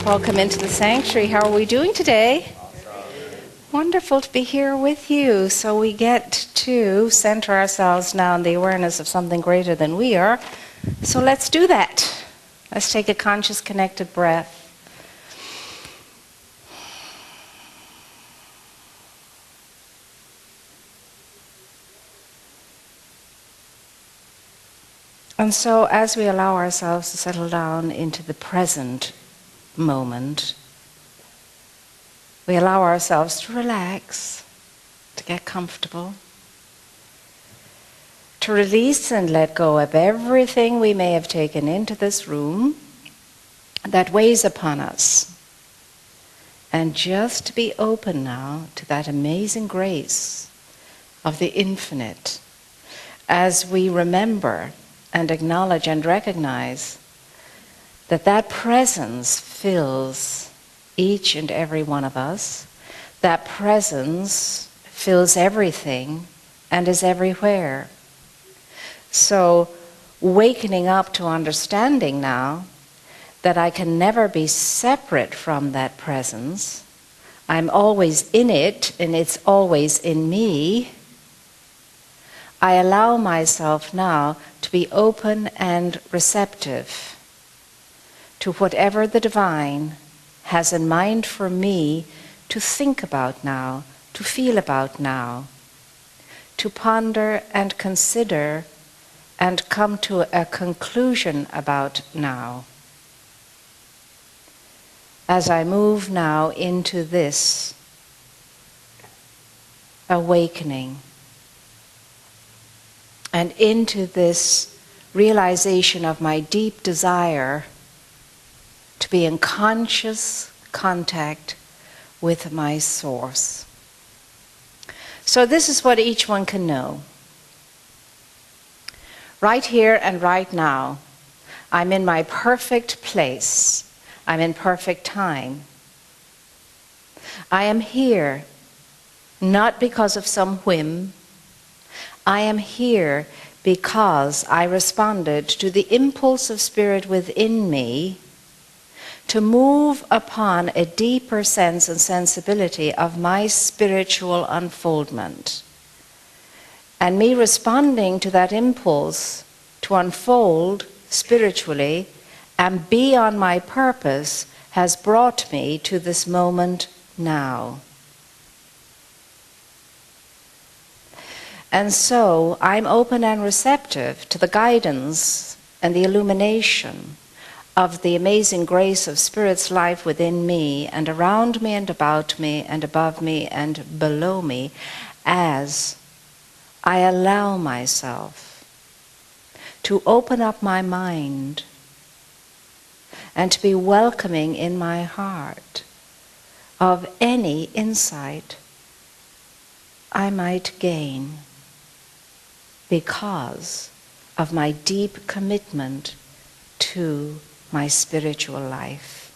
Welcome into the sanctuary. How are we doing today? Wonderful to be here with you. So we get to center ourselves now in the awareness of something greater than we are. So let's do that. Let's take a conscious, connected breath. And so as we allow ourselves to settle down into the present moment, we allow ourselves to relax, to get comfortable, to release and let go of everything we may have taken into this room that weighs upon us. And just to be open now to that amazing grace of the infinite as we remember and acknowledge and recognize that presence fills each and every one of us. That presence fills everything and is everywhere. So wakening up to understanding now that I can never be separate from that presence. I'm always in it and it's always in me. I allow myself now to be open and receptive to whatever the divine has in mind for me to think about now, to feel about now, to ponder and consider and come to a conclusion about now. As I move now into this awakening and into this realization of my deep desire to be in conscious contact with my source. So this is what each one can know. Right here and right now, I'm in my perfect place. I'm in perfect time. I am here not because of some whim. I am here because I responded to the impulse of spirit within me to move upon a deeper sense and sensibility of my spiritual unfoldment. And me responding to that impulse to unfold spiritually and be on my purpose has brought me to this moment now. And so I'm open and receptive to the guidance and the illumination of the amazing grace of Spirit's life within me and around me and about me and above me and below me as I allow myself to open up my mind and to be welcoming in my heart of any insight I might gain because of my deep commitment to my spiritual life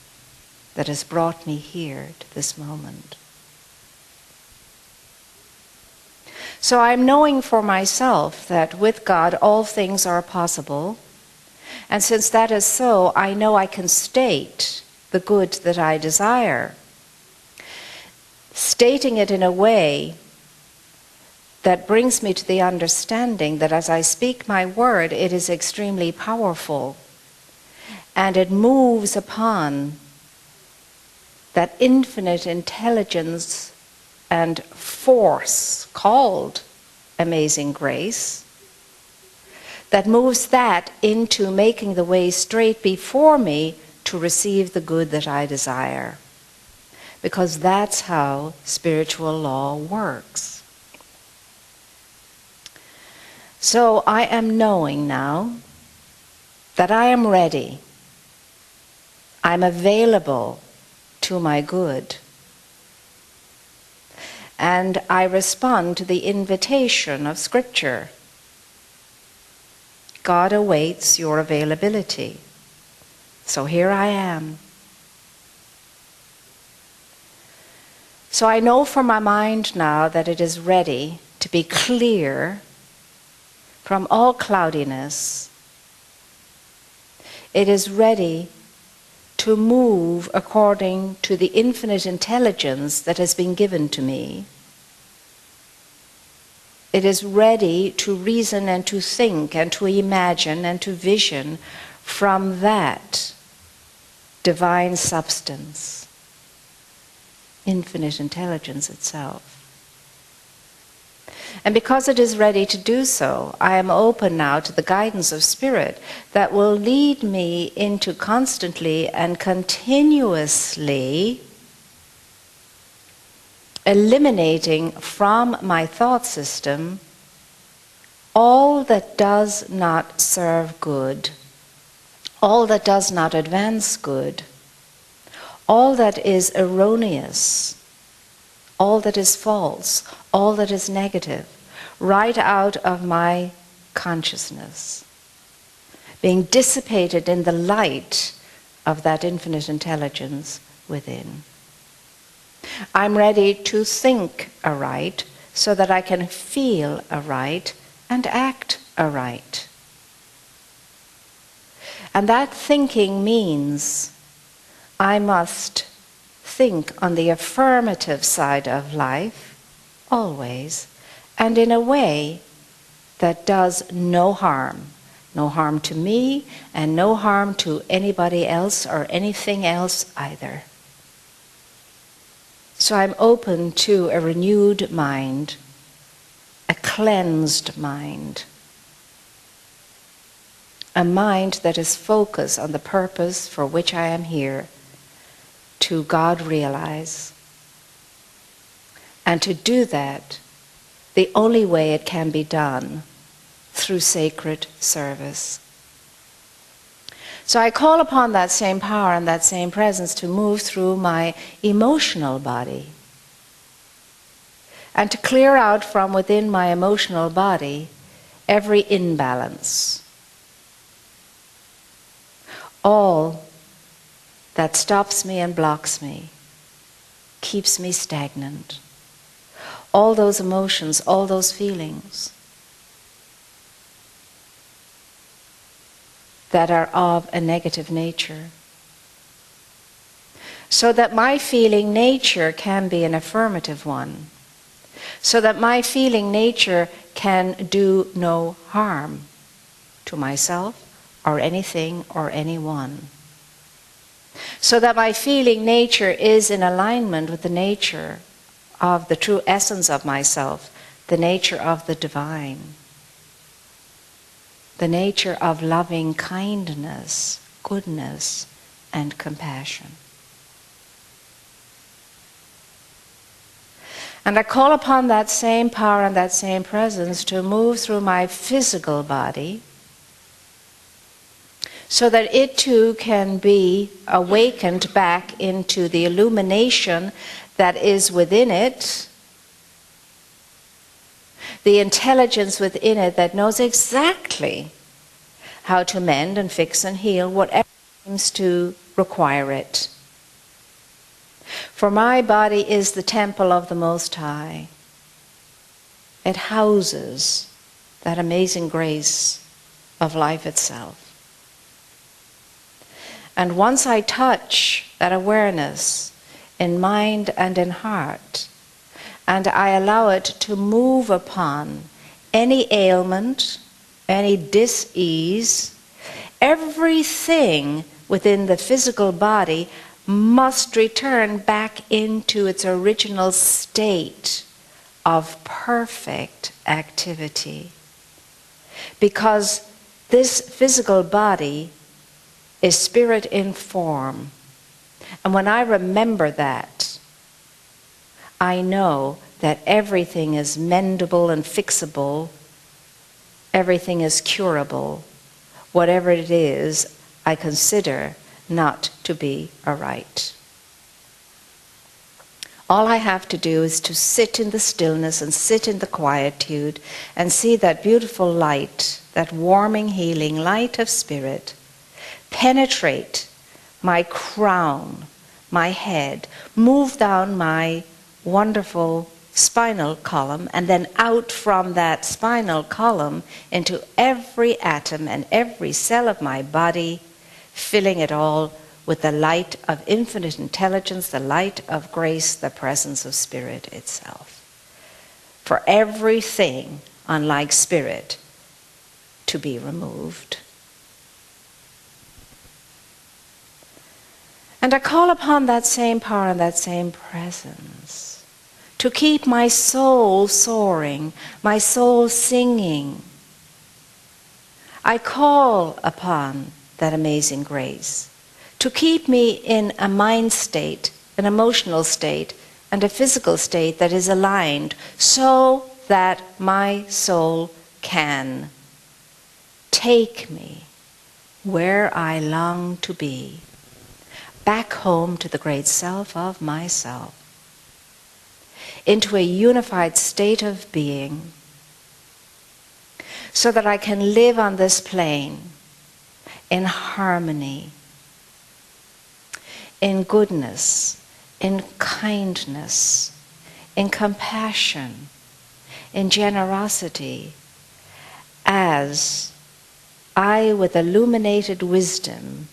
that has brought me here to this moment. So I'm knowing for myself that with God all things are possible, and since that is so, I know I can state the good that I desire, stating it in a way that brings me to the understanding that as I speak my word, it is extremely powerful. And it moves upon that infinite intelligence and force called amazing grace that moves that into making the way straight before me to receive the good that I desire. Because that's how spiritual law works. So I am knowing now that I am ready. I'm available to my good. And I respond to the invitation of Scripture. God awaits your availability. So here I am. So I know from my mind now that it is ready to be clear from all cloudiness. It is ready to move according to the infinite intelligence that has been given to me. It is ready to reason and to think and to imagine and to vision from that divine substance, infinite intelligence itself. And because it is ready to do so, I am open now to the guidance of Spirit that will lead me into constantly and continuously eliminating from my thought system all that does not serve good, all that does not advance good, all that is erroneous, all that is false, all that is negative, right out of my consciousness, being dissipated in the light of that infinite intelligence within. I'm ready to think aright so that I can feel aright and act aright. And that thinking means I must think on the affirmative side of life, always, and in a way that does no harm. No harm to me and no harm to anybody else or anything else either. So I'm open to a renewed mind, a cleansed mind, a mind that is focused on the purpose for which I am here, to God realize. And to do that, the only way it can be done, through sacred service. So I call upon that same power and that same presence to move through my emotional body and to clear out from within my emotional body every imbalance, all that stops me and blocks me, keeps me stagnant. All those emotions, all those feelings that are of a negative nature. So that my feeling nature can be an affirmative one. So that my feeling nature can do no harm to myself or anything or anyone. So that my feeling nature is in alignment with the nature of the true essence of myself, the nature of the divine, the nature of loving kindness, goodness, and compassion. And I call upon that same power and that same presence to move through my physical body so that it too can be awakened back into the illumination that is within it, the intelligence within it that knows exactly how to mend and fix and heal whatever seems to require it. For my body is the temple of the Most High. It houses that amazing grace of life itself. And once I touch that awareness in mind and in heart, and I allow it to move upon any ailment, any dis-ease, everything within the physical body must return back into its original state of perfect activity. Because this physical body is spirit in form. And when I remember that, I know that everything is mendable and fixable, everything is curable. Whatever it is, I consider not to be aright. All I have to do is to sit in the stillness and sit in the quietude and see that beautiful light, that warming, healing light of spirit, penetrate my crown, my head, move down my wonderful spinal column, and then out from that spinal column into every atom and every cell of my body, filling it all with the light of infinite intelligence, the light of grace, the presence of Spirit itself. For everything unlike Spirit to be removed. And I call upon that same power and that same presence to keep my soul soaring, my soul singing. I call upon that amazing grace to keep me in a mind state, an emotional state, and a physical state that is aligned so that my soul can take me where I long to be, back home to the great self of myself, into a unified state of being, so that I can live on this plane in harmony, in goodness, in kindness, in compassion, in generosity, as I, with illuminated wisdom,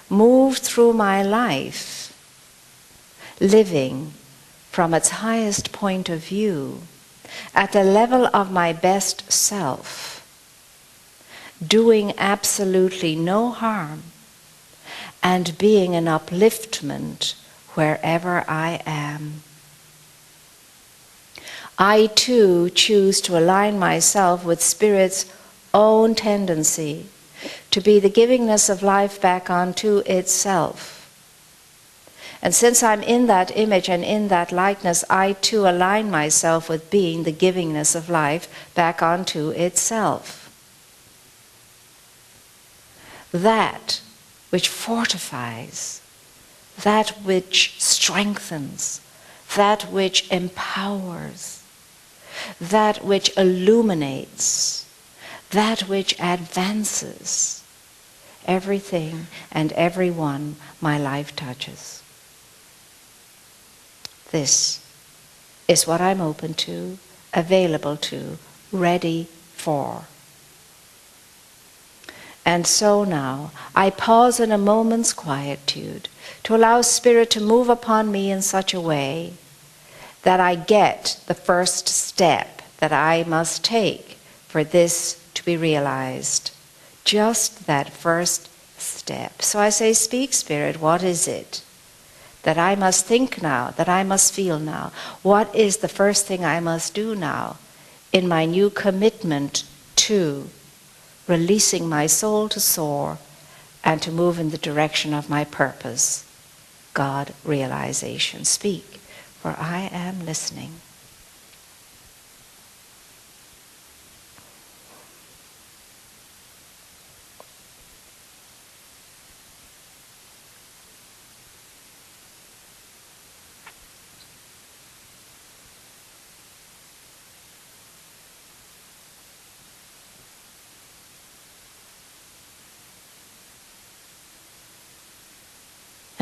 move through my life, living from its highest point of view, at the level of my best self, doing absolutely no harm, and being an upliftment wherever I am. I too choose to align myself with Spirit's own tendency to be the givingness of life back onto itself. And since I'm in that image and in that likeness, I too align myself with being the givingness of life back onto itself. That which fortifies, that which strengthens, that which empowers, that which illuminates, that which advances everything and everyone my life touches. This is what I'm open to, available to, ready for. And so now, I pause in a moment's quietude to allow Spirit to move upon me in such a way that I get the first step that I must take for this to be realized. Just that first step. So I say, speak, Spirit, what is it that I must think now, that I must feel now? What is the first thing I must do now in my new commitment to releasing my soul to soar and to move in the direction of my purpose, God realization? Speak, for I am listening.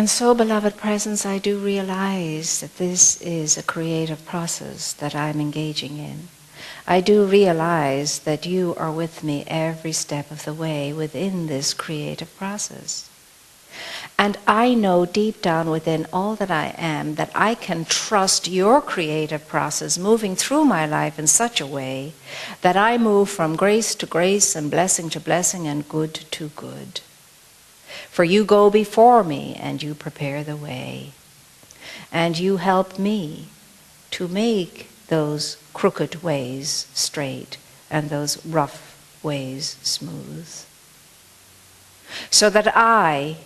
And so, beloved presence, I do realize that this is a creative process that I'm engaging in. I do realize that you are with me every step of the way within this creative process. And I know deep down within all that I am that I can trust your creative process moving through my life in such a way that I move from grace to grace and blessing to blessing and good to good. For you go before me and you prepare the way. And you help me to make those crooked ways straight and those rough ways smooth. So that I,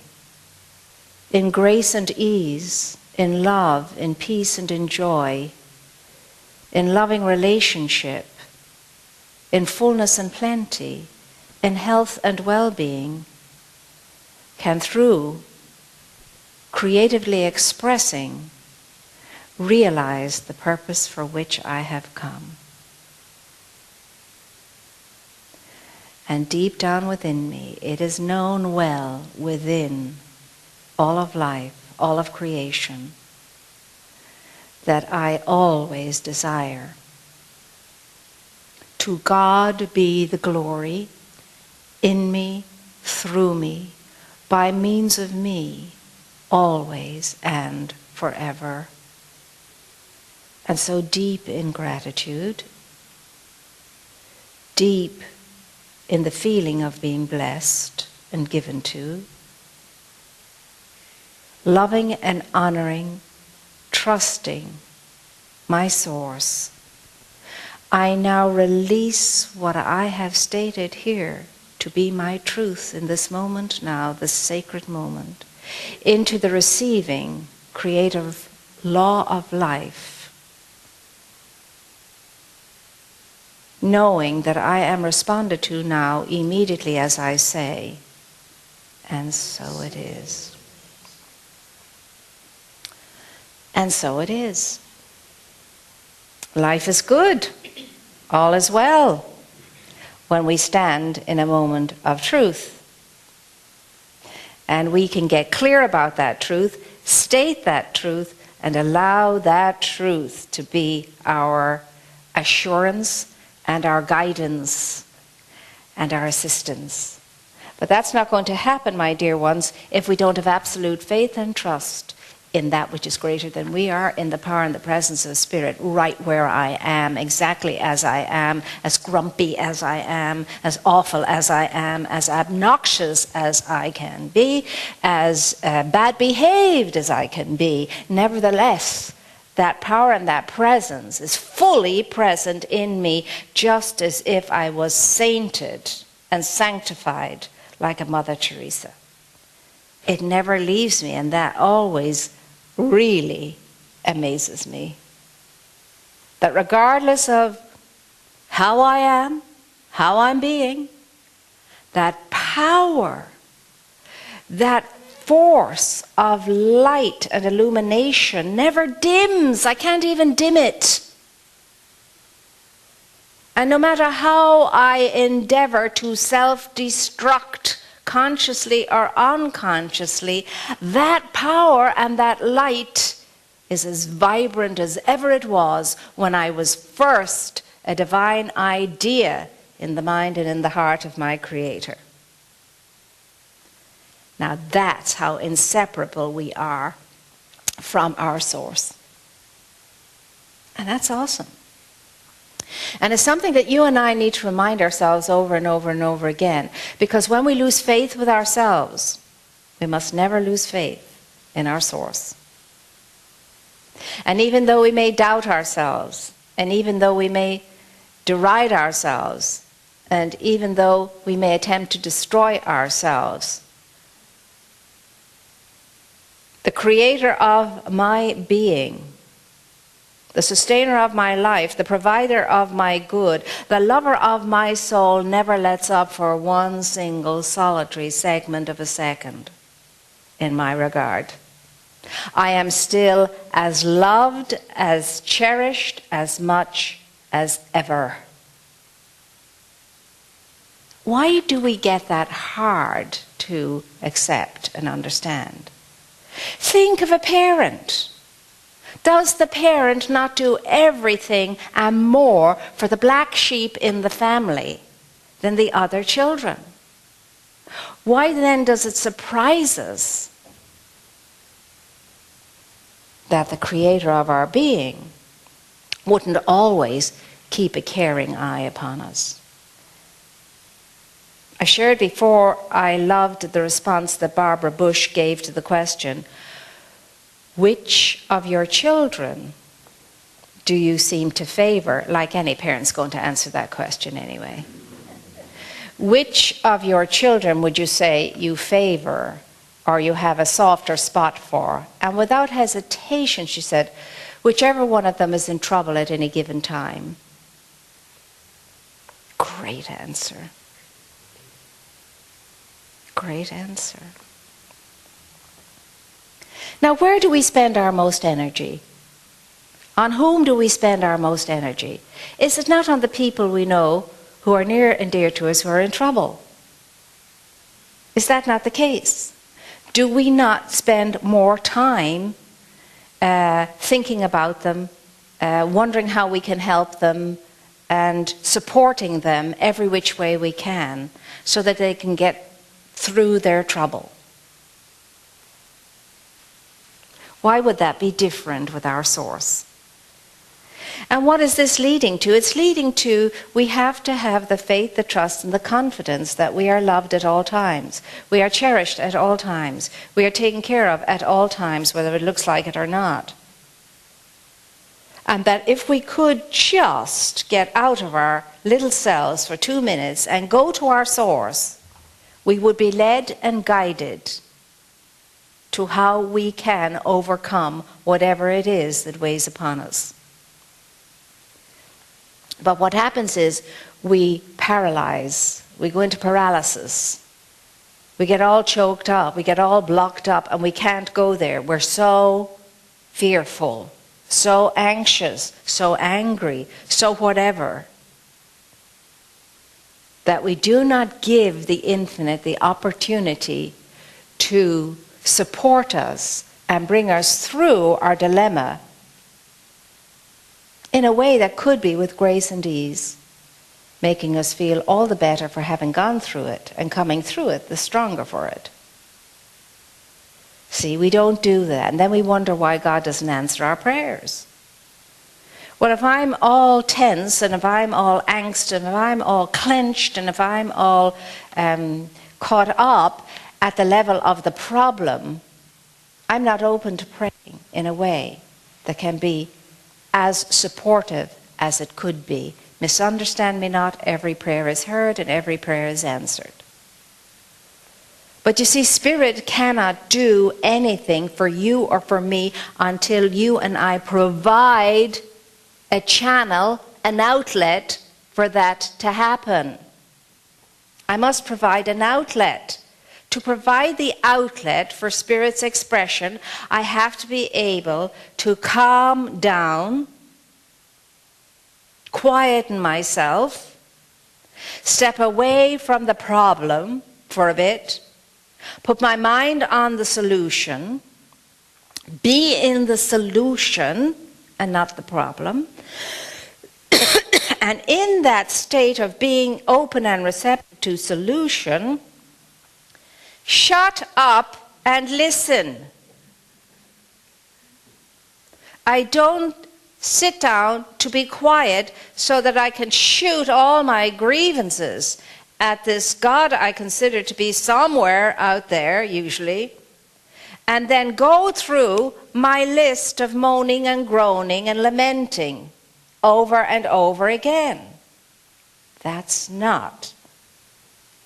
in grace and ease, in love, in peace and in joy, in loving relationship, in fullness and plenty, in health and well-being, can, through creatively expressing, realize the purpose for which I have come. And deep down within me, it is known well within all of life, all of creation, that I always desire to God be the glory in me, through me, by means of me, always and forever. And so deep in gratitude, deep in the feeling of being blessed and given to, loving and honoring, trusting my source, I now release what I have stated here to be my truth in this moment now, this sacred moment, into the receiving creative law of life, knowing that I am responded to now immediately as I say, and so it is. And so it is. Life is good. All is well when we stand in a moment of truth. And we can get clear about that truth, state that truth, and allow that truth to be our assurance and our guidance and our assistance. But that's not going to happen, my dear ones, if we don't have absolute faith and trust in that which is greater than we are, in the power and the presence of Spirit, right where I am, exactly as I am, as grumpy as I am, as awful as I am, as obnoxious as I can be, as bad behaved as I can be. Nevertheless, that power and that presence is fully present in me, just as if I was sainted and sanctified like a Mother Teresa. It never leaves me, and that always really amazes me. That regardless of how I am, how I'm being, that power, that force of light and illumination never dims. I can't even dim it. And no matter how I endeavor to self-destruct, consciously or unconsciously, that power and that light is as vibrant as ever it was when I was first a divine idea in the mind and in the heart of my Creator. Now that's how inseparable we are from our source. And that's awesome. And it's something that you and I need to remind ourselves over and over and over again. Because when we lose faith with ourselves, we must never lose faith in our source. And even though we may doubt ourselves, and even though we may deride ourselves, and even though we may attempt to destroy ourselves, the creator of my being, the sustainer of my life, the provider of my good, the lover of my soul never lets up for one single solitary segment of a second in my regard. I am still as loved, as cherished, as much as ever. Why do we get that hard to accept and understand? Think of a parent. Does the parent not do everything and more for the black sheep in the family than the other children? Why then does it surprise us that the creator of our being wouldn't always keep a caring eye upon us? I shared before I loved the response that Barbara Bush gave to the question, which of your children do you seem to favor? Like any parent's going to answer that question anyway. Which of your children would you say you favor or you have a softer spot for? And without hesitation, she said, whichever one of them is in trouble at any given time. Great answer. Great answer. Now, where do we spend our most energy? On whom do we spend our most energy? Is it not on the people we know who are near and dear to us who are in trouble? Is that not the case? Do we not spend more time thinking about them, wondering how we can help them, and supporting them every which way we can so that they can get through their trouble? Why would that be different with our source? And what is this leading to? It's leading to we have to have the faith, the trust, and the confidence that we are loved at all times. We are cherished at all times. We are taken care of at all times, whether it looks like it or not. And that if we could just get out of our little cells for 2 minutes and go to our source, we would be led and guided to how we can overcome whatever it is that weighs upon us. But what happens is we paralyze, we go into paralysis. We get all choked up, we get all blocked up, and we can't go there. We're so fearful, so anxious, so angry, so whatever, that we do not give the infinite the opportunity to support us and bring us through our dilemma in a way that could be with grace and ease, making us feel all the better for having gone through it and coming through it the stronger for it. See, we don't do that, and then we wonder why God doesn't answer our prayers. Well, if I'm all tense, and if I'm all angst, and if I'm all clenched, and if I'm all caught up at the level of the problem, I'm not open to praying in a way that can be as supportive as it could be. Misunderstand me not, every prayer is heard and every prayer is answered. But you see, Spirit cannot do anything for you or for me until you and I provide a channel, an outlet for that to happen. I must provide an outlet. To provide the outlet for Spirit's expression, I have to be able to calm down, quieten myself, step away from the problem for a bit, put my mind on the solution, be in the solution and not the problem. And in that state of being open and receptive to solution, shut up and listen. I don't sit down to be quiet so that I can shoot all my grievances at this God I consider to be somewhere out there, usually, and then go through my list of moaning and groaning and lamenting over and over again. That's not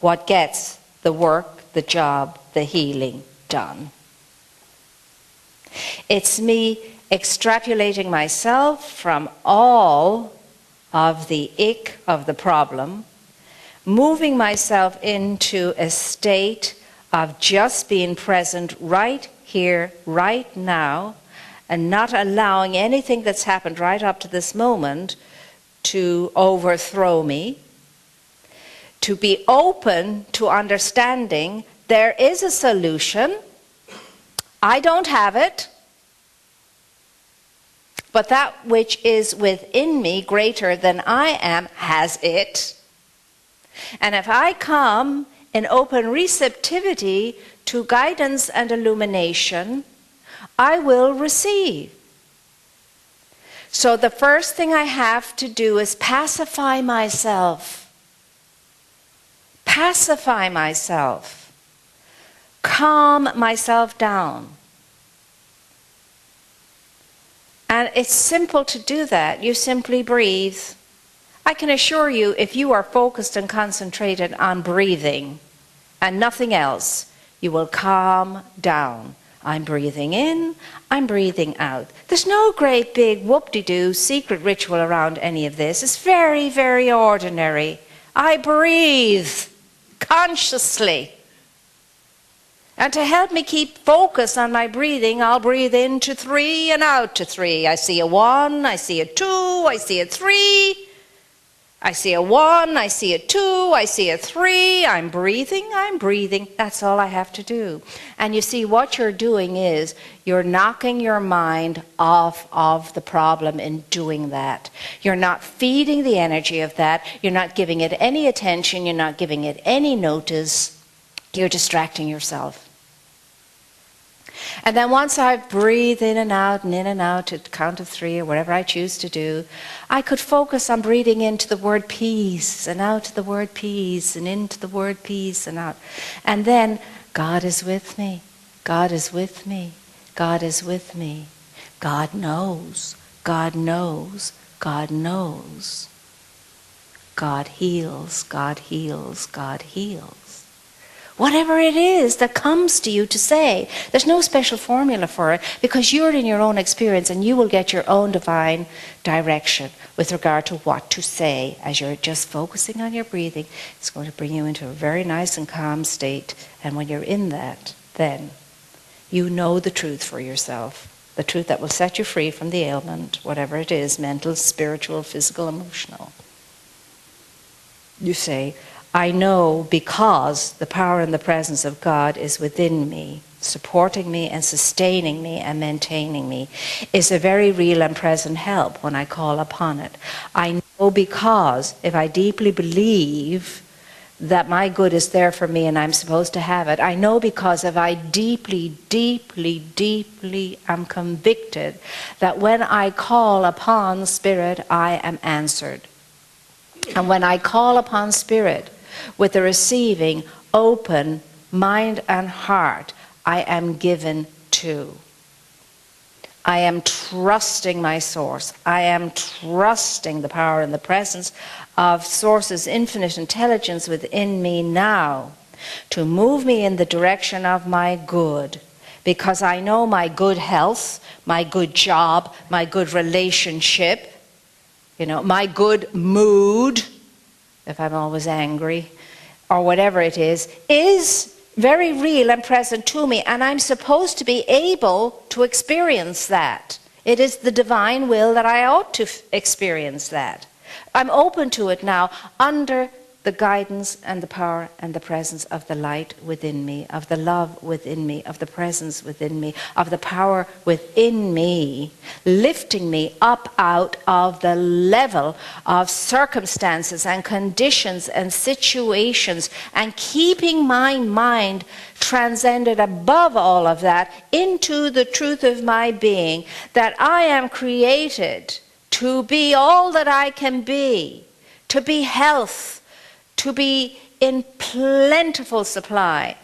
what gets the work, the job, the healing done. It's me extrapolating myself from all of the ick of the problem, moving myself into a state of just being present right here, right now, and not allowing anything that's happened right up to this moment to overthrow me, to be open to understanding there is a solution. I don't have it, but that which is within me, greater than I am, has it. And if I come in open receptivity to guidance and illumination, I will receive. So the first thing I have to do is pacify myself. Pacify myself. Calm myself down. And it's simple to do that. You simply breathe. I can assure you, if you are focused and concentrated on breathing and nothing else, you will calm down. I'm breathing in, I'm breathing out. There's no great big whoop-de-doo secret ritual around any of this. It's very, very ordinary. I breathe consciously. And to help me keep focus on my breathing, I'll breathe in to 3 and out to 3. I see a 1, I see a 2, I see a 3. I see a 1, I see a 2, I see a 3. I'm breathing. That's all I have to do. And you see, what you're doing is you're knocking your mind off of the problem in doing that. You're not feeding the energy of that. You're not giving it any attention. You're not giving it any notice. You're distracting yourself. And then once I've breathed in and out to the count of 3 or whatever I choose to do, I could focus on breathing into the word peace and out to the word peace and into the word peace and out. And then God is with me. God is with me. God is with me. God knows. God knows. God knows. God heals. God heals. God heals. Whatever it is that comes to you to say, there's no special formula for it, because you're in your own experience and you will get your own divine direction with regard to what to say as you're just focusing on your breathing. It's going to bring you into a very nice and calm state. And when you're in that, then you know the truth for yourself, the truth that will set you free from the ailment, whatever it is, mental, spiritual, physical, emotional. You say, I know because the power and the presence of God is within me, supporting me and sustaining me and maintaining me, is a very real and present help when I call upon it. I know because if I deeply believe that my good is there for me and I'm supposed to have it, I know because if I deeply, deeply, deeply am convicted that when I call upon Spirit, I am answered. And when I call upon Spirit, with the receiving, open mind and heart, I am given to. I am trusting my source. I am trusting the power and the presence of Source's infinite intelligence within me now to move me in the direction of my good, because I know my good health, my good job, my good relationship, my good mood, if I'm always angry, or whatever it is very real and present to me, and I'm supposed to be able to experience that. It is the divine will that I ought to experience that. I'm open to it now under the guidance and the power and the presence of the light within me, of the love within me, of the presence within me, of the power within me, lifting me up out of the level of circumstances and conditions and situations, and keeping my mind transcended above all of that into the truth of my being, that I am created to be all that I can be, to be health, to be in plentiful supply,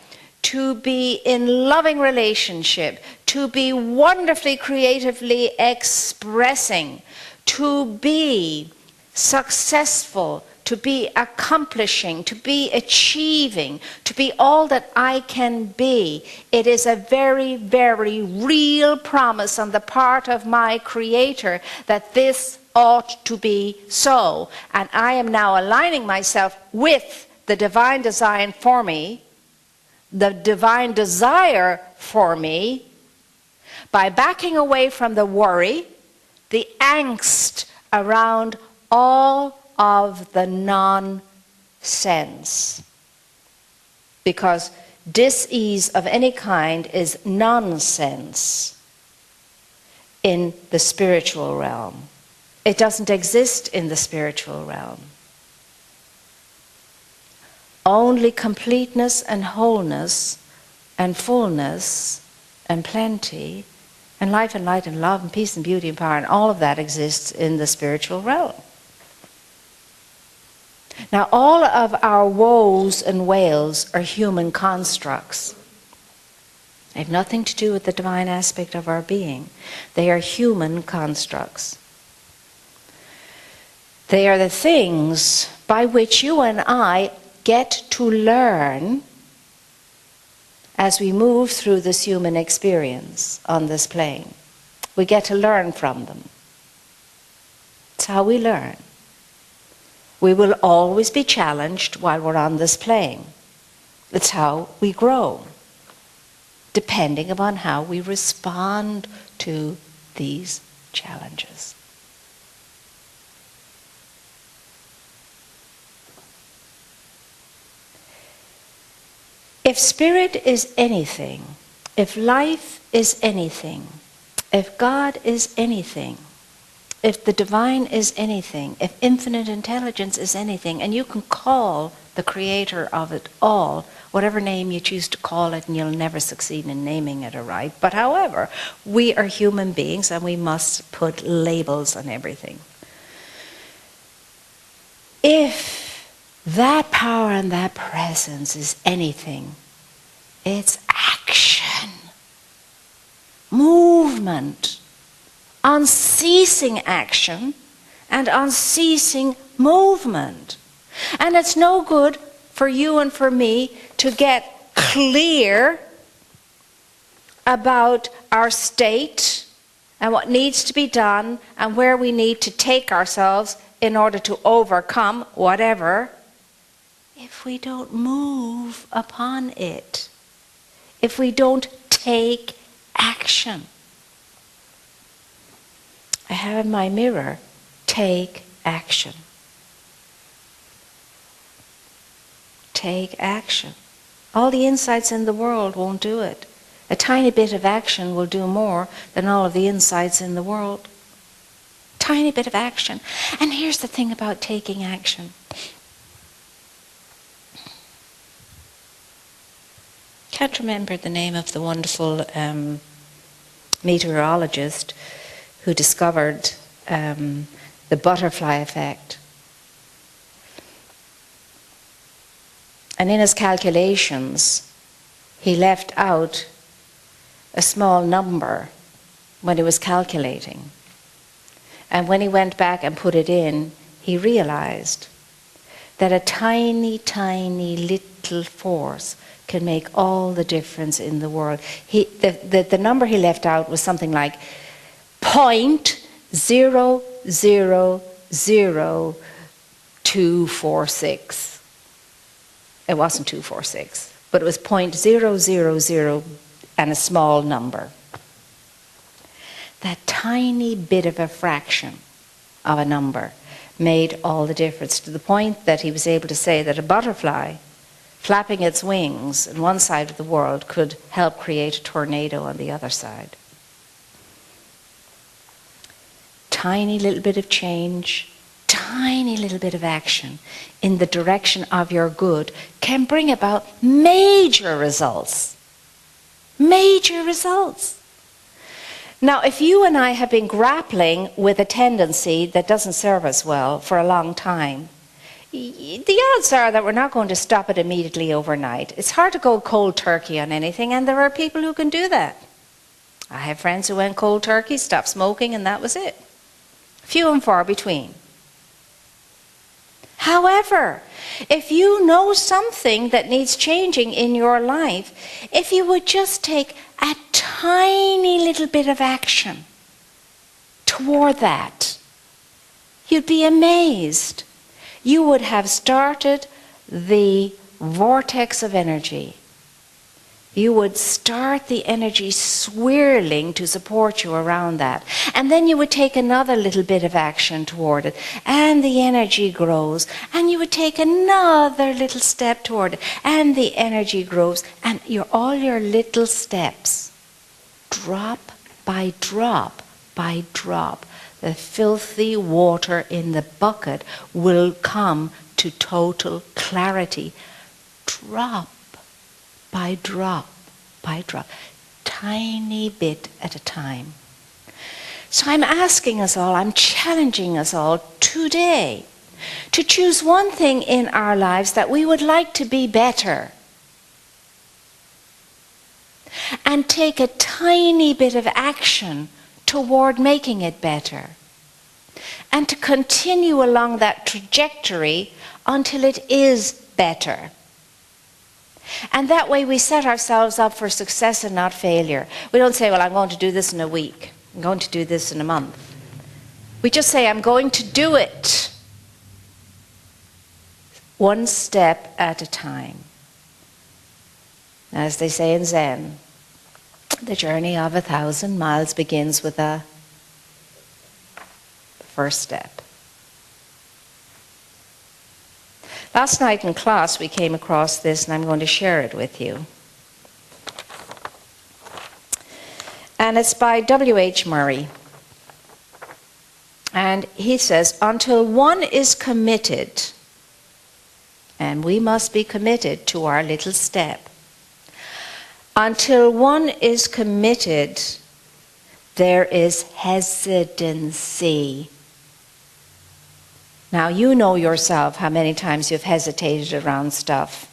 to be in loving relationship, to be wonderfully creatively expressing, to be successful, to be accomplishing, to be achieving, to be all that I can be. It is a very, very real promise on the part of my Creator that this ought to be so. And I am now aligning myself with the divine design for me, the divine desire for me, by backing away from the worry, the angst around all of the nonsense. Because dis-ease of any kind is nonsense in the spiritual realm. It doesn't exist in the spiritual realm. Only completeness and wholeness and fullness and plenty and life and light and love and peace and beauty and power and all of that exists in the spiritual realm. Now, all of our woes and wails are human constructs. They have nothing to do with the divine aspect of our being. They are human constructs. They are the things by which you and I get to learn as we move through this human experience on this plane. We get to learn from them. It's how we learn. We will always be challenged while we're on this plane. It's how we grow, depending upon how we respond to these challenges. If spirit is anything, if life is anything, if God is anything, if the divine is anything, if infinite intelligence is anything, and you can call the creator of it all, whatever name you choose to call it, and you'll never succeed in naming it aright. But however, we are human beings and we must put labels on everything. If that power and that presence is anything, it's action, movement, unceasing action and unceasing movement. And it's no good for you and for me to get clear about our state and what needs to be done and where we need to take ourselves in order to overcome whatever, if we don't move upon it, if we don't take action. I have in my mirror, take action. Take action. All the insights in the world won't do it. A tiny bit of action will do more than all of the insights in the world. Tiny bit of action. And here's the thing about taking action. Can't remember the name of the wonderful meteorologist who discovered the butterfly effect. And in his calculations, he left out a small number when he was calculating. And when he went back and put it in, he realized that a tiny, tiny little force can make all the difference in the world. The number he left out was something like 0.000246. It wasn't 246, but it was 0.000 and a small number. That tiny bit of a fraction of a number made all the difference, to the point that he was able to say that a butterfly flapping its wings on one side of the world could help create a tornado on the other side. Tiny little bit of change, tiny little bit of action in the direction of your good can bring about major results. Major results. Now, if you and I have been grappling with a tendency that doesn't serve us well for a long time, the odds are that we're not going to stop it immediately overnight. It's hard to go cold turkey on anything, and there are people who can do that. I have friends who went cold turkey, stopped smoking, and that was it. Few and far between. However, if you know something that needs changing in your life, if you would just take a tiny little bit of action toward that, you'd be amazed. You would have started the vortex of energy. You would start the energy swirling to support you around that. And then you would take another little bit of action toward it, and the energy grows. And you would take another little step toward it, and the energy grows. And all your little steps, drop by drop by drop, the filthy water in the bucket will come to total clarity. Drop by drop by drop, tiny bit at a time. So I'm asking us all, I'm challenging us all today to choose one thing in our lives that we would like to be better, and take a tiny bit of action toward making it better, and to continue along that trajectory until it is better. And that way we set ourselves up for success and not failure. We don't say, well, I'm going to do this in a week. I'm going to do this in a month. We just say, I'm going to do it. One step at a time. As they say in Zen, the journey of 1,000 miles begins with the first step. Last night in class we came across this, and I'm going to share it with you. And it's by W.H. Murray. And he says, until one is committed, and we must be committed to our little step, until one is committed, there is hesitancy. Now, you know yourself how many times you've hesitated around stuff.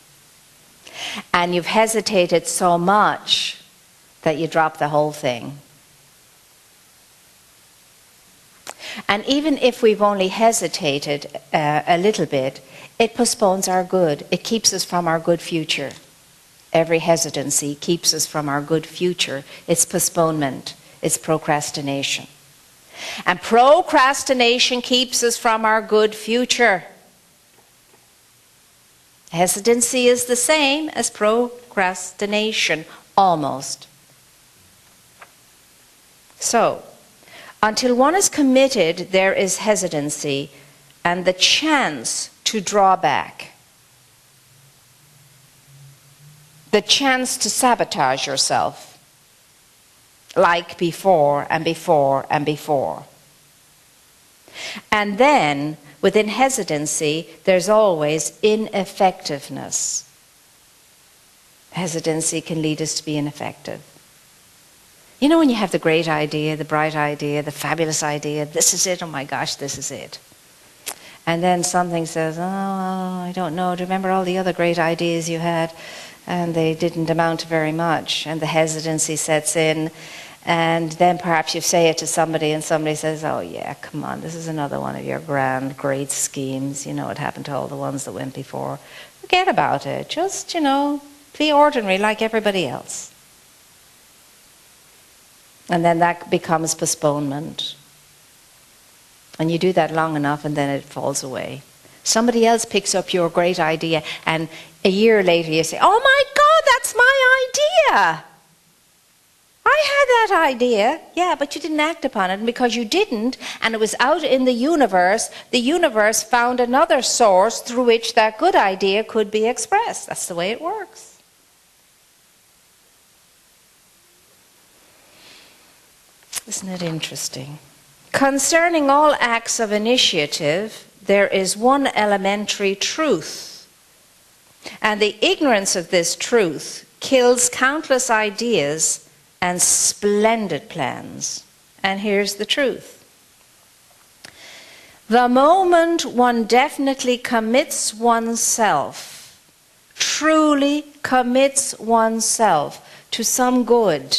And you've hesitated so much that you drop the whole thing. And even if we've only hesitated a little bit, it postpones our good. It keeps us from our good future. Every hesitancy keeps us from our good future. It's postponement. It's procrastination. And procrastination keeps us from our good future. Hesitancy is the same as procrastination, almost. So, until one is committed, there is hesitancy and the chance to draw back. The chance to sabotage yourself. Like before and before and before. And then, within hesitancy, there's always ineffectiveness. Hesitancy can lead us to be ineffective. You know when you have the great idea, the bright idea, the fabulous idea, this is it, oh my gosh, this is it. And then something says, oh, I don't know, do you remember all the other great ideas you had? And they didn't amount to very much, and the hesitancy sets in, and then perhaps you say it to somebody and somebody says, oh yeah, come on, this is another one of your grand, great schemes, you know what happened to all the ones that went before. Forget about it, just, be ordinary like everybody else. And then that becomes postponement. And you do that long enough and then it falls away. Somebody else picks up your great idea and a year later you say, oh my God, that's my idea. I had that idea. Yeah, but you didn't act upon it. And because you didn't, and it was out in the universe found another source through which that good idea could be expressed. That's the way it works. Isn't it interesting? Concerning all acts of initiative, there is one elementary truth. And the ignorance of this truth kills countless ideas and splendid plans. And here's the truth. The moment one definitely commits oneself, truly commits oneself to some good,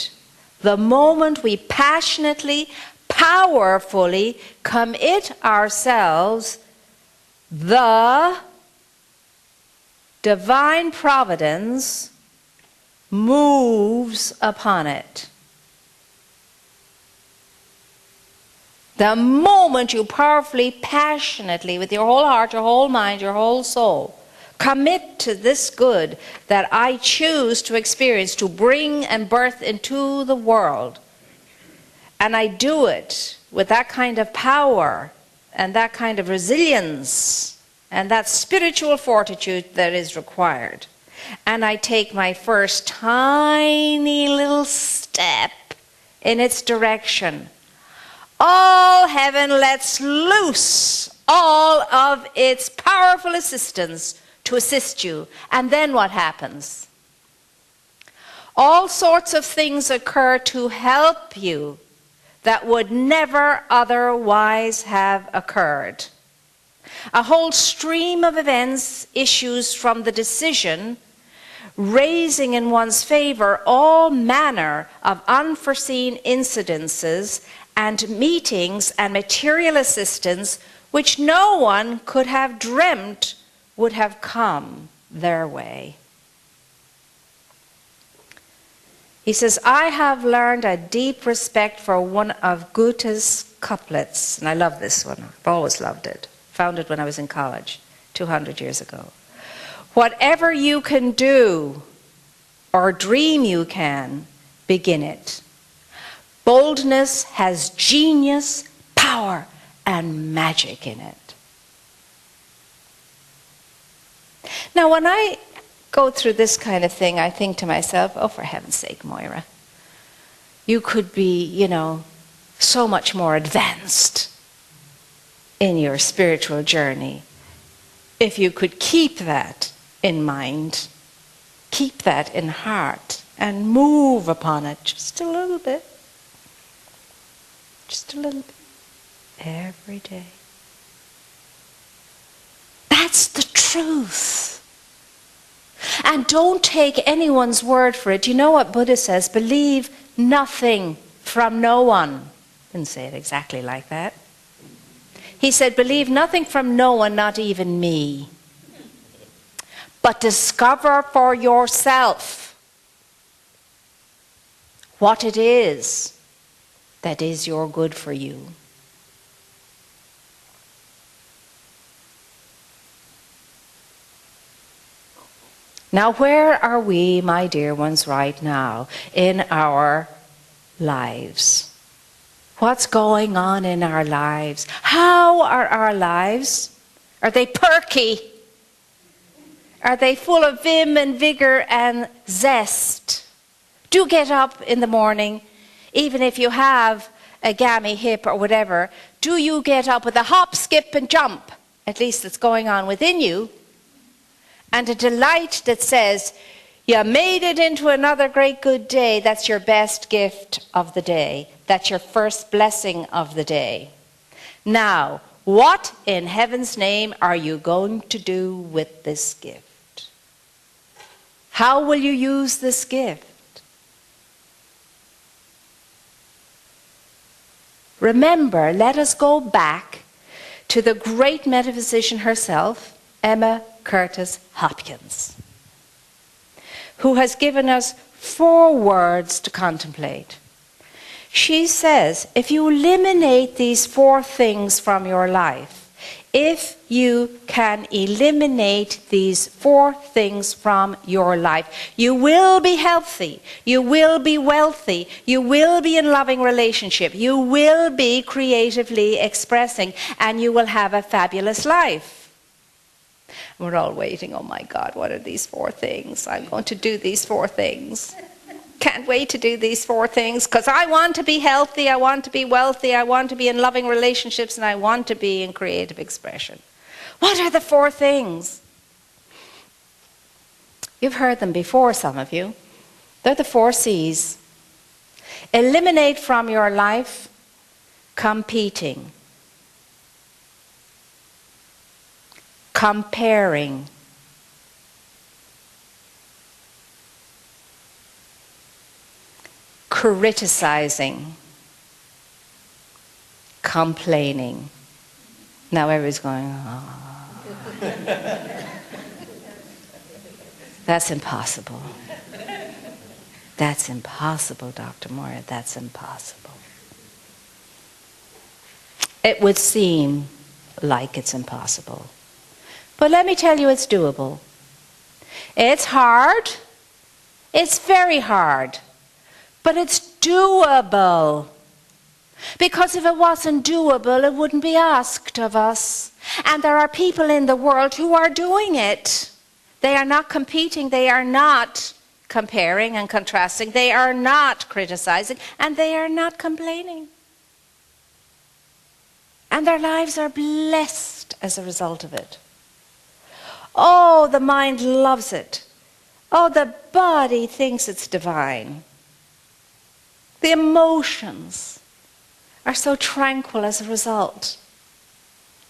the moment we passionately, powerfully commit ourselves, the divine providence moves upon it. The moment you powerfully, passionately, with your whole heart, your whole mind, your whole soul, commit to this good that I choose to experience, to bring and birth into the world, and I do it with that kind of power and that kind of resilience and that spiritual fortitude that is required, and I take my first tiny little step in its direction, all heaven lets loose all of its powerful assistance to assist you. And then what happens? All sorts of things occur to help you that would never otherwise have occurred. A whole stream of events issues from the decision, raising in one's favor all manner of unforeseen incidences and meetings and material assistance which no one could have dreamt would have come their way. He says, I have learned a deep respect for one of Goethe's couplets, and I love this one. I've always loved it. Found it when I was in college 200 years ago. Whatever you can do or dream you can, begin it. Boldness has genius, power, and magic in it. Now, when I go through this kind of thing, I think to myself, oh, for heaven's sake, Moira, you could be, so much more advanced. in your spiritual journey if you could keep that in mind, keep that in heart, and move upon it just a little bit. Just a little bit. Every day. That's the truth. And don't take anyone's word for it. You know what Buddha says? Believe nothing from no one. Didn't say it exactly like that. He said, believe nothing from no one, not even me. But discover for yourself what it is that is your good for you. Now, where are we, my dear ones, right now in our lives? What's going on in our lives? How are our lives? Are they perky? Are they full of vim and vigor and zest? Do get up in the morning, even if you have a gammy hip or whatever. Do you get up with a hop, skip and jump? At least it's going on within you. And a delight that says, you made it into another great good day. That's your best gift of the day. That's your first blessing of the day. Now, what in heaven's name are you going to do with this gift? How will you use this gift? Remember, let us go back to the great metaphysician herself, Emma Curtis Hopkins, who has given us 4 words to contemplate. She says, if you eliminate these 4 things from your life, if you can eliminate these 4 things from your life, you will be healthy, you will be wealthy, you will be in loving relationship, you will be creatively expressing, and you will have a fabulous life. We're all waiting, oh my God, what are these 4 things? I'm going to do these 4 things. Can't wait to do these 4 things because I want to be healthy, I want to be wealthy, I want to be in loving relationships, and I want to be in creative expression. What are the 4 things? You've heard them before, some of you. They're the 4 C's. Eliminate from your life competing, comparing, criticizing, complaining. Now everybody's going, oh. That's impossible. That's impossible, Dr. Moira. That's impossible. It would seem like it's impossible. But let me tell you, it's doable. It's hard. It's very hard. But it's doable. Because if it wasn't doable, it wouldn't be asked of us. And there are people in the world who are doing it. They are not competing. They are not comparing and contrasting. They are not criticizing. And they are not complaining. And their lives are blessed as a result of it. Oh, the mind loves it. Oh, the body thinks it's divine. The emotions are so tranquil as a result.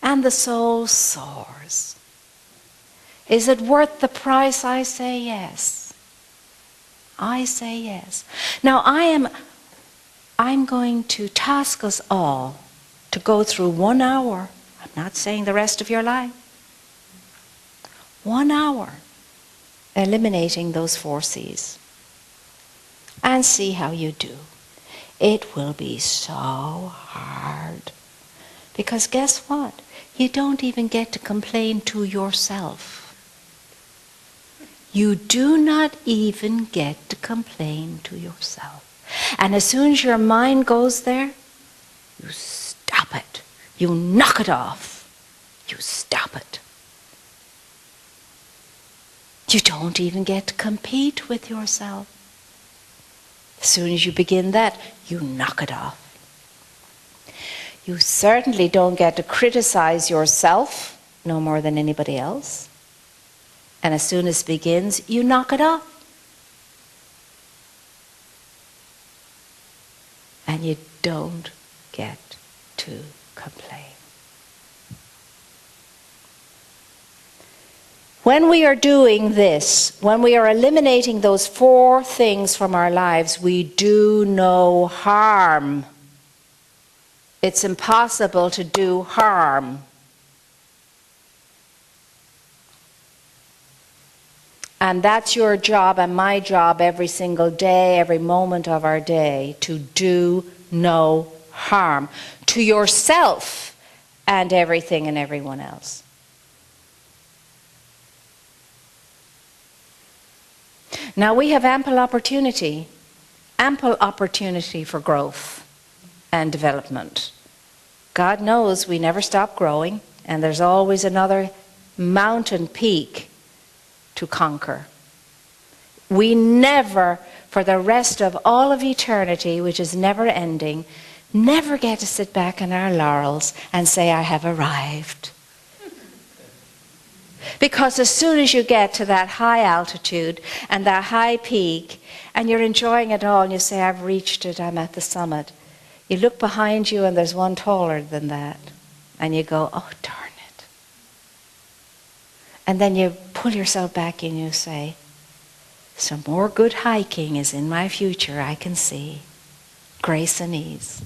And the soul soars. Is it worth the price? I say yes. I say yes. Now I'm going to task us all to go through 1 hour. I'm not saying the rest of your life. 1 hour eliminating those 4 C's. And see how you do. It will be so hard. Because guess what? You don't even get to complain to yourself. You do not even get to complain to yourself. And as soon as your mind goes there, you stop it. You knock it off. You stop it. You don't even get to compete with yourself. As soon as you begin that, you knock it off. You certainly don't get to criticize yourself no more than anybody else. And as soon as it begins, you knock it off. And you don't get to complain. When we are doing this, when we are eliminating those 4 things from our lives, we do no harm. It's impossible to do harm. And that's your job and my job every single day, every moment of our day, to do no harm to yourself and everything and everyone else. Now we have ample opportunity for growth and development. God knows we never stop growing, and there's always another mountain peak to conquer. We never, for the rest of all of eternity, which is never ending, never get to sit back on our laurels and say, I have arrived. Because as soon as you get to that high altitude and that high peak, and you're enjoying it all, and you say, I've reached it, I'm at the summit, you look behind you and there's one taller than that, and you go, oh, darn it. And then you pull yourself back and you say, some more good hiking is in my future, I can see. Grace and ease.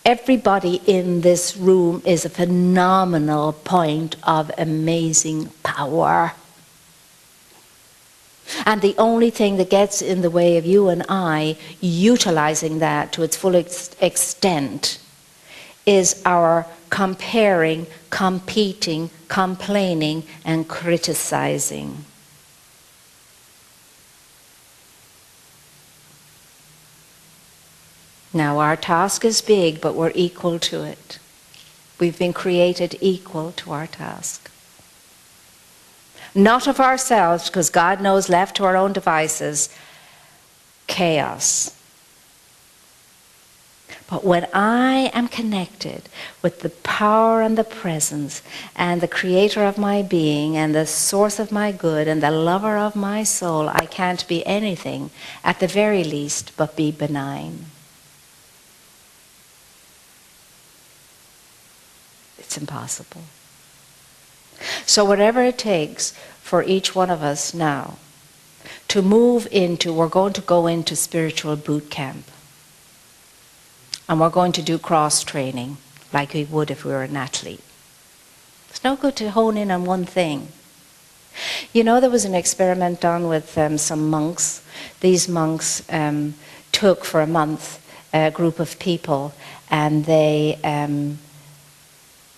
Everybody in this room is a phenomenal point of amazing power. And the only thing that gets in the way of you and I utilizing that to its full extent is our comparing, competing, complaining, and criticizing. Now, our task is big, but we're equal to it. We've been created equal to our task. Not of ourselves, because God knows, left to our own devices, chaos. But when I am connected with the power and the presence and the creator of my being and the source of my good and the lover of my soul, I can't be anything, at the very least, but be benign. It's impossible. So whatever it takes for each one of us now to move into, we're going to go into spiritual boot camp. And we're going to do cross training like we would if we were an athlete. It's no good to hone in on one thing. You know, there was an experiment done with some monks. These monks took for a month a group of people, and they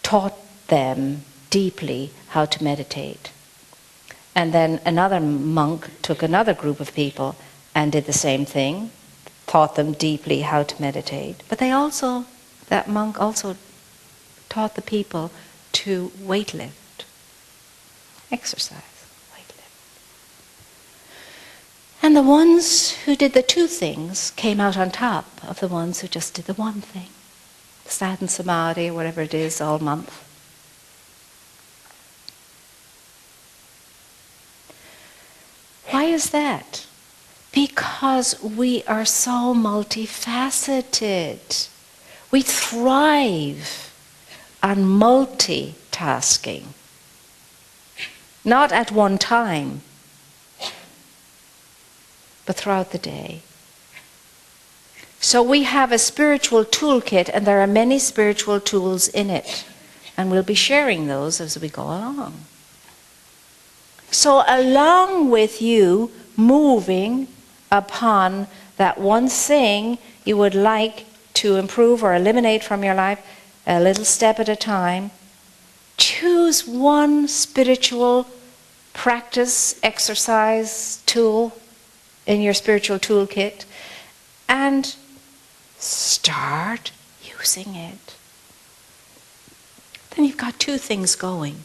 taught them deeply how to meditate. And then another monk took another group of people and did the same thing, taught them deeply how to meditate. But that monk also taught the people to weightlift, exercise, weightlift. And the ones who did the 2 things came out on top of the ones who just did the 1 thing. Sat in samadhi, whatever it is, all month. Why is that? Because we are so multifaceted. We thrive on multitasking. Not at one time, but throughout the day. So we have a spiritual toolkit, and there are many spiritual tools in it. And we'll be sharing those as we go along. So along with you moving upon that one thing you would like to improve or eliminate from your life, a little step at a time, choose one spiritual practice, exercise, tool in your spiritual toolkit and start using it. Then you've got 2 things going.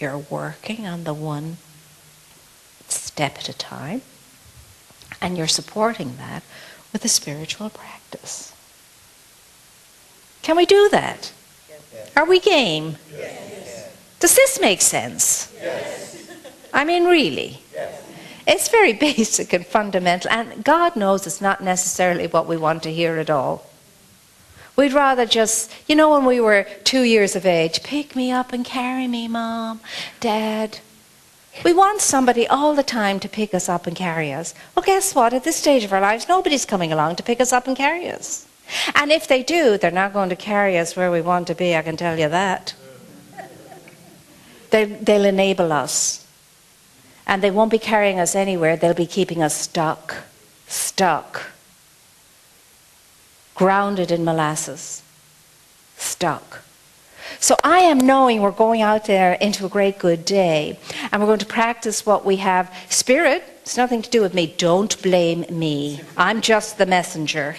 You're working on the one step at a time, and you're supporting that with a spiritual practice. Can we do that? Are we game? Does this make sense? I mean, really? It's very basic and fundamental, and God knows it's not necessarily what we want to hear at all. We'd rather just, you know, when we were 2 years of age, pick me up and carry me, Mom, Dad. We want somebody all the time to pick us up and carry us. Well, guess what? At this stage of our lives, nobody's coming along to pick us up and carry us. And if they do, they're not going to carry us where we want to be, I can tell you that. They'll enable us. And they won't be carrying us anywhere. They'll be keeping us stuck. Grounded in molasses. Stuck. So I am knowing we're going out there into a great good day, and we're going to practice what we have. Spirit, it's nothing to do with me. Don't blame me. I'm just the messenger.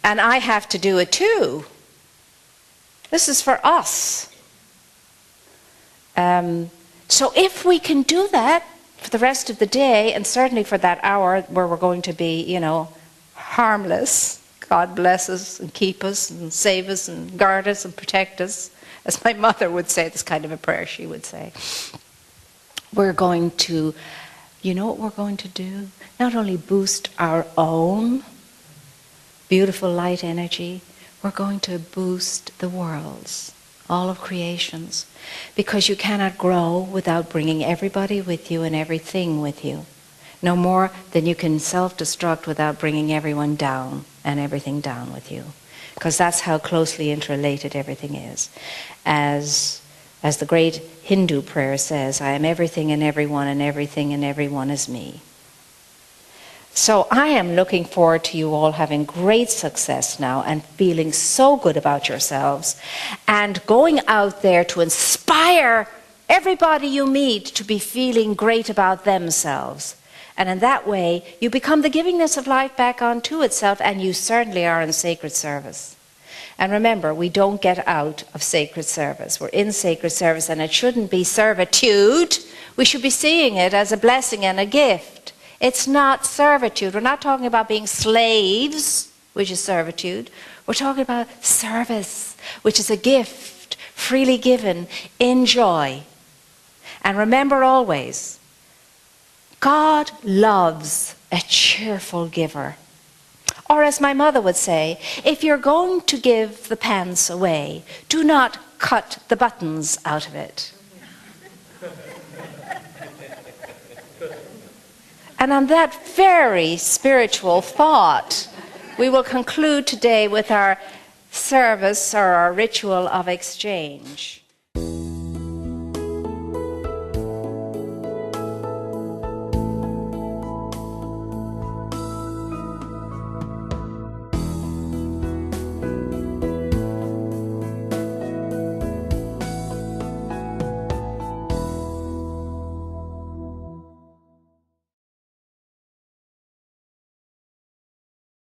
And I have to do it too. This is for us. So if we can do that for the rest of the day, and certainly for that hour where we're going to be, you know, harmless, God bless us and keep us and save us and guard us and protect us. As my mother would say, this kind of a prayer she would say. We're going to, you know what we're going to do? Not only boost our own beautiful light energy, we're going to boost the world's, all of creation's. Because you cannot grow without bringing everybody with you and everything with you. No more than you can self-destruct without bringing everyone down and everything down with you. Because that's how closely interrelated everything is. As the great Hindu prayer says, I am everything and everything and everyone is me. So I am looking forward to you all having great success now and feeling so good about yourselves and going out there to inspire everybody you meet to be feeling great about themselves. And in that way, you become the givingness of life back onto itself, and you certainly are in sacred service. And remember, we don't get out of sacred service. We're in sacred service, and it shouldn't be servitude. We should be seeing it as a blessing and a gift. It's not servitude. We're not talking about being slaves, which is servitude. We're talking about service, which is a gift, freely given, in joy. And remember always, God loves a cheerful giver. Or as my mother would say, if you're going to give the pants away, do not cut the buttons out of it. And on that very spiritual thought, we will conclude today with our service or our ritual of exchange.